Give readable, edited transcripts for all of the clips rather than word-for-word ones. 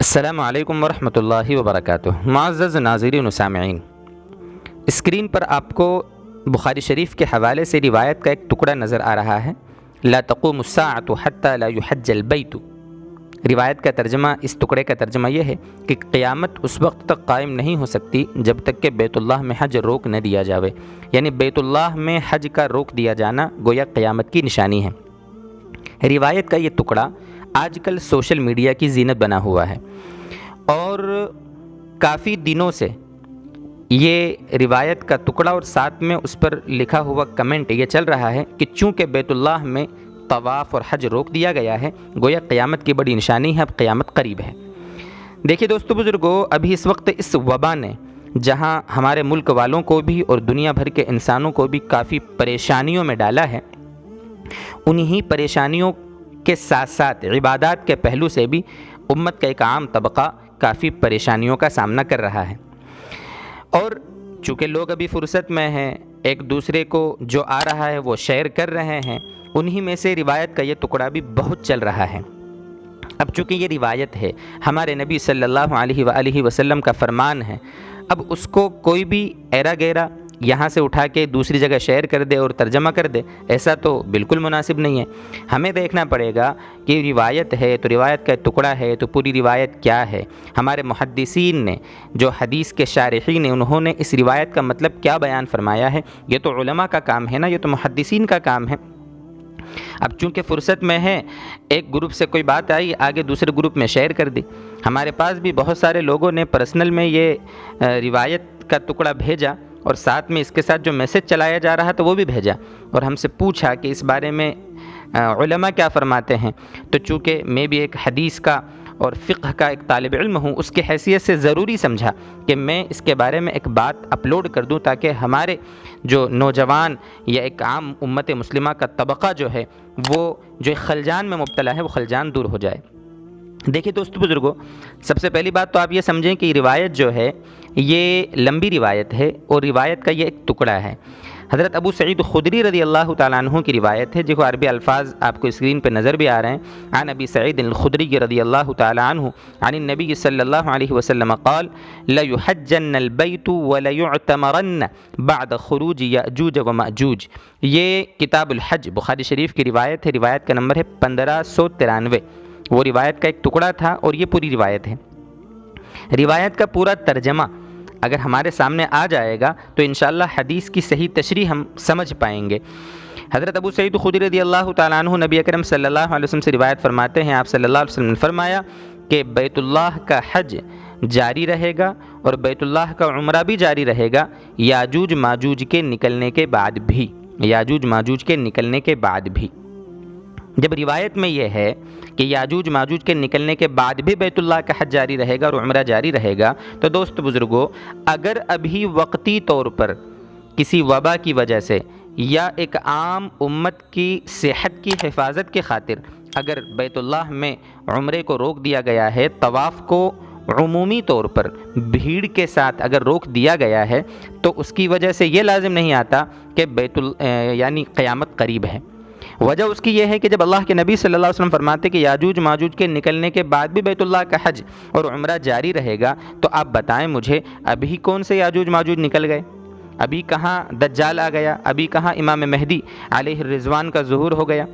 السلام علیکم ورحمۃ اللہ وبرکاتہ۔ معزز ناظرین و سامعین، اسکرین پر آپ کو بخاری شریف کے حوالے سے روایت کا ایک ٹکڑا نظر آ رہا ہے۔ لا تقوم الساعة حتى لا يحج البیت۔ روایت کا ترجمہ، اس ٹکڑے کا ترجمہ یہ ہے کہ قیامت اس وقت تک قائم نہیں ہو سکتی جب تک کہ بیت اللہ میں حج روک نہ دیا جاوے، یعنی بیت اللہ میں حج کا روک دیا جانا گویا قیامت کی نشانی ہے۔ روایت کا یہ ٹکڑا آج کل سوشل میڈیا کی زینت بنا ہوا ہے، اور کافی دنوں سے یہ روایت کا ٹکڑا اور ساتھ میں اس پر لکھا ہوا کمنٹ یہ چل رہا ہے کہ چونکہ بیت اللہ میں طواف اور حج روک دیا گیا ہے گویا قیامت کی بڑی نشانی ہے، اب قیامت قریب ہے۔ دیکھیے دوستو بزرگو، ابھی اس وقت اس وبا نے جہاں ہمارے ملک والوں کو بھی اور دنیا بھر کے انسانوں کو بھی کافی پریشانیوں میں ڈالا ہے، انہی پریشانیوں کے ساتھ ساتھ عبادات کے پہلو سے بھی امت کا ایک عام طبقہ کافی پریشانیوں کا سامنا کر رہا ہے، اور چونکہ لوگ ابھی فرصت میں ہیں، ایک دوسرے کو جو آ رہا ہے وہ شیئر کر رہے ہیں، انہی میں سے روایت کا یہ ٹکڑا بھی بہت چل رہا ہے۔ اب چونکہ یہ روایت ہے، ہمارے نبی صلی اللہ علیہ وآلہ وسلم کا فرمان ہے، اب اس کو کوئی بھی ایرا گیرا یہاں سے اٹھا کے دوسری جگہ شیئر کر دے اور ترجمہ کر دے، ایسا تو بالکل مناسب نہیں ہے۔ ہمیں دیکھنا پڑے گا کہ روایت ہے تو روایت کا ٹکڑا ہے تو پوری روایت کیا ہے، ہمارے محدثین نے جو حدیث کے شارحین ہیں انہوں نے اس روایت کا مطلب کیا بیان فرمایا ہے۔ یہ تو علماء کا کام ہے نا، یہ تو محدثین کا کام ہے۔ اب چونکہ فرصت میں ہے، ایک گروپ سے کوئی بات آئی، آگے دوسرے گروپ میں شیئر کر دی۔ ہمارے پاس بھی بہت سارے لوگوں نے پرسنل میں یہ روایت کا ٹکڑا بھیجا، اور ساتھ میں اس کے ساتھ جو میسج چلایا جا رہا تھا وہ بھی بھیجا، اور ہم سے پوچھا کہ اس بارے میں علماء کیا فرماتے ہیں۔ تو چونکہ میں بھی ایک حدیث کا اور فقہ کا ایک طالب علم ہوں، اس کی حیثیت سے ضروری سمجھا کہ میں اس کے بارے میں ایک بات اپلوڈ کر دوں تاکہ ہمارے جو نوجوان یا ایک عام امت مسلمہ کا طبقہ جو ہے وہ جو خلجان میں مبتلا ہے وہ خلجان دور ہو جائے۔ دیکھیے دوستو بزرگو، سب سے پہلی بات تو آپ یہ سمجھیں کہ روایت جو ہے یہ لمبی روایت ہے، اور روایت کا یہ ایک ٹکڑا ہے۔ حضرت ابو سعید خدری رضی اللہ تعالیٰ عنہ کی روایت ہے، جو عربی الفاظ آپ کو اسکرین پہ نظر بھی آ رہے ہیں۔ عن ابی سعید الخدری رضی اللہ تعالیٰ عنہ عن النبی صلی اللہ علیہ وسلم قال لَيُحَجَّنَّ الْبَيْتُ وَلَيُعْتَمَرَنَّ بعد خروج یأجوج ومأجوج۔ یہ کتاب الحج بخاری شریف کی روایت ہے، روایت کا نمبر ہے 1593۔ وہ روایت کا ایک ٹکڑا تھا اور یہ پوری روایت ہے۔ روایت کا پورا ترجمہ اگر ہمارے سامنے آ جائے گا تو انشاءاللہ حدیث کی صحیح تشریح ہم سمجھ پائیں گے۔ حضرت ابو سعید خدری رضی اللہ تعالیٰ عنہ نبی اکرم صلی اللہ علیہ وسلم سے روایت فرماتے ہیں، آپ صلی اللہ علیہ وسلم نے فرمایا کہ بیت اللہ کا حج جاری رہے گا اور بیت اللہ کا عمرہ بھی جاری رہے گا یاجوج ماجوج کے نکلنے کے بعد بھی، یاجوج ماجوج کے نکلنے کے بعد بھی۔ جب روایت میں یہ ہے کہ یاجوج ماجوج کے نکلنے کے بعد بھی بیت اللہ کا حج جاری رہے گا اور عمرہ جاری رہے گا، تو دوست بزرگو، اگر ابھی وقتی طور پر کسی وبا کی وجہ سے یا ایک عام امت کی صحت کی حفاظت کی خاطر اگر بیت اللہ میں عمرے کو روک دیا گیا ہے، طواف کو عمومی طور پر بھیڑ کے ساتھ اگر روک دیا گیا ہے، تو اس کی وجہ سے یہ لازم نہیں آتا کہ یعنی قیامت قریب ہے۔ وجہ اس کی یہ ہے کہ جب اللہ کے نبی صلی اللہ علیہ وسلم فرماتے کہ یاجوج ماجوج کے نکلنے کے بعد بھی بیت اللہ کا حج اور عمرہ جاری رہے گا، تو آپ بتائیں مجھے ابھی کون سے یاجوج ماجوج نکل گئے؟ ابھی کہاں دجال آ گیا؟ ابھی کہاں امام مہدی علیہ الرضوان کا ظہور ہو گیا؟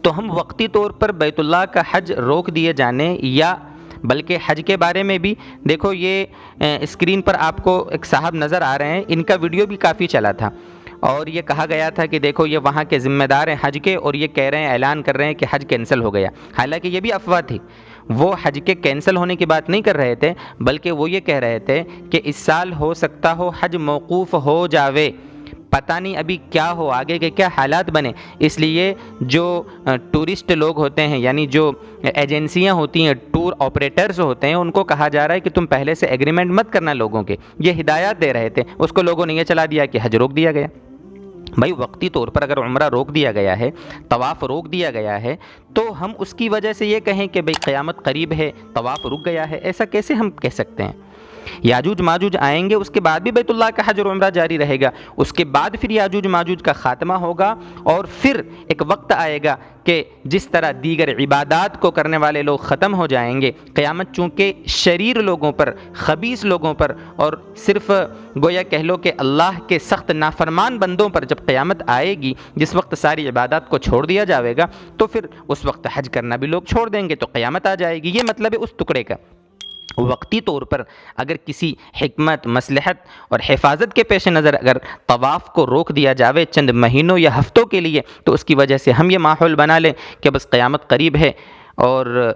تو ہم وقتی طور پر بیت اللہ کا حج روک دیے جانے یا بلکہ حج کے بارے میں بھی دیکھو، یہ اسکرین پر آپ کو ایک صاحب نظر آ رہے ہیں، ان کا ویڈیو بھی کافی چلا تھا، اور یہ کہا گیا تھا کہ دیکھو یہ وہاں کے ذمہ دار ہیں حج کے، اور یہ کہہ رہے ہیں، اعلان کر رہے ہیں کہ حج کینسل ہو گیا۔ حالانکہ یہ بھی افواہ تھی، وہ حج کے کینسل ہونے کی بات نہیں کر رہے تھے، بلکہ وہ یہ کہہ رہے تھے کہ اس سال ہو سکتا ہو حج موقوف ہو جاوے، پتہ نہیں ابھی کیا ہو، آگے کے کیا حالات بنے، اس لیے جو ٹورسٹ لوگ ہوتے ہیں، یعنی جو ایجنسیاں ہوتی ہیں، ٹور آپریٹرز ہوتے ہیں، ان کو کہا جا رہا ہے کہ تم پہلے سے ایگریمنٹ مت کرنا لوگوں کے، یہ ہدایات دے رہے تھے، اس کو لوگوں نے یہ چلا دیا کہ حج روک دیا گیا۔ بھائی وقتی طور پر اگر عمرہ روک دیا گیا ہے، طواف روک دیا گیا ہے، تو ہم اس کی وجہ سے یہ کہیں کہ بھئی قیامت قریب ہے، طواف رک گیا ہے، ایسا کیسے ہم کہہ سکتے ہیں؟ یاجوج ماجوج آئیں گے، اس کے بعد بھی بیت اللہ کا حج اور عمرہ جاری رہے گا، اس کے بعد پھر یاجوج ماجوج کا خاتمہ ہوگا، اور پھر ایک وقت آئے گا کہ جس طرح دیگر عبادات کو کرنے والے لوگ ختم ہو جائیں گے، قیامت چونکہ شریر لوگوں پر، خبیث لوگوں پر، اور صرف گویا کہہ لو کہ اللہ کے سخت نافرمان بندوں پر جب قیامت آئے گی، جس وقت ساری عبادات کو چھوڑ دیا جاوے گا، تو پھر اس وقت حج کرنا بھی لوگ چھوڑ دیں گے، تو قیامت آ جائے گی۔ یہ مطلب ہے اس ٹکڑے کا۔ وقتی طور پر اگر کسی حکمت، مصلحت اور حفاظت کے پیش نظر اگر طواف کو روک دیا جاوے چند مہینوں یا ہفتوں کے لیے، تو اس کی وجہ سے ہم یہ ماحول بنا لیں کہ بس قیامت قریب ہے اور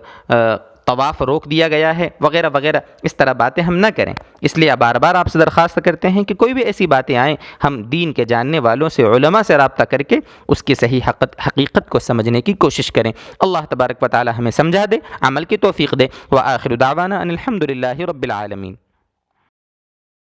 طواف روک دیا گیا ہے وغیرہ وغیرہ، اس طرح باتیں ہم نہ کریں۔ اس لیے بار بار آپ سے درخواست کرتے ہیں کہ کوئی بھی ایسی باتیں آئیں، ہم دین کے جاننے والوں سے، علماء سے رابطہ کر کے اس کی صحیح حقیقت کو سمجھنے کی کوشش کریں۔ اللہ تبارک و تعالی ہمیں سمجھا دے، عمل کی توفیق دے۔ وآخر دعوانا ان الحمد للہ رب العالمین۔